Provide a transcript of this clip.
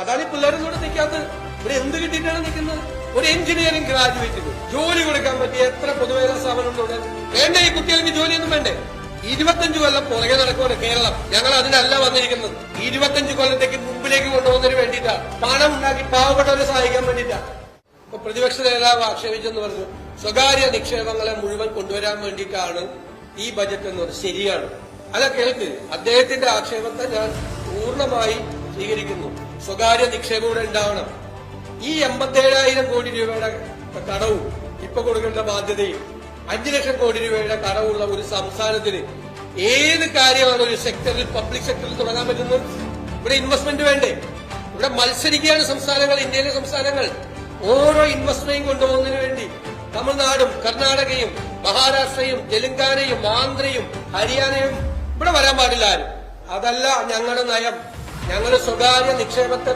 അതാണ് ഈ പിള്ളേരും കൂടെ നിൽക്കാത്തത്. ഇവിടെ എന്ത് കിട്ടിയിട്ടാണ് നിൽക്കുന്നത്? ഒരു എഞ്ചിനീയറിംഗ് ഗ്രാജുവേറ്റിന് ജോലി കൊടുക്കാൻ പറ്റിയ എത്ര പൊതുമേഖലാ സ്ഥാപനങ്ങളുണ്ട്? വേണ്ട, ഈ കുട്ടികൾക്ക് ജോലിയൊന്നും വേണ്ടേ? 25 കൊല്ലം പുറകെ നടക്കുവാണ് കേരളം. ഞങ്ങൾ അതിനല്ല വന്നിരിക്കുന്നത്. 25 കൊല്ലത്തേക്ക് മുമ്പിലേക്ക് കൊണ്ടുപോകുന്നതിന് വേണ്ടിയിട്ടാണ്. പണം ഉണ്ടാക്കി പാവപ്പെട്ടവരെ സഹായിക്കാൻ വേണ്ടിയിട്ടാണ്. ഇപ്പൊ പ്രതിപക്ഷ നേതാവ് ആക്ഷേപിച്ചെന്ന് പറഞ്ഞു, സ്വകാര്യ നിക്ഷേപങ്ങളെ മുഴുവൻ കൊണ്ടുവരാൻ വേണ്ടിയിട്ടാണ് ഈ ബജറ്റ് എന്ന് പറഞ്ഞത്. ശരിയാണ്. അല്ല, കേൾക്ക്, അദ്ദേഹത്തിന്റെ ആക്ഷേപത്തെ ഞാൻ പൂർണ്ണമായി സ്വീകരിക്കുന്നു. സ്വകാര്യ നിക്ഷേപം ഇവിടെ ഉണ്ടാവണം. ഈ 87,000 കോടി രൂപയുടെ കടവും ഇപ്പൊ കൊടുക്കേണ്ട ബാധ്യതയും 5 ലക്ഷം കോടി രൂപയുടെ കടവുള്ള ഒരു സംസ്ഥാനത്തിന് ഏത് കാര്യമാണ് ഒരു സെക്ടറിൽ, പബ്ലിക് സെക്ടറിൽ തുടങ്ങാൻ പറ്റുന്നത്? ഇവിടെ ഇൻവെസ്റ്റ്മെന്റ് വേണ്ടേ? ഇവിടെ മത്സരിക്കുകയാണ് സംസ്ഥാനങ്ങൾ, ഇന്ത്യയിലെ സംസ്ഥാനങ്ങൾ. ഓരോ ഇൻവെസ്റ്റ്മെന്റ് കൊണ്ടുപോകുന്നതിന് വേണ്ടി തമിഴ്നാടും കർണാടകയും മഹാരാഷ്ട്രയും തെലങ്കാനയും ആന്ധ്രയും ഹരിയാനയും ഇവിടെ വരാൻ പാടില്ല ആരും. അതല്ല ഞങ്ങളുടെ നയം. ഞങ്ങൾ സ്വകാര്യ നിക്ഷേപത്തെ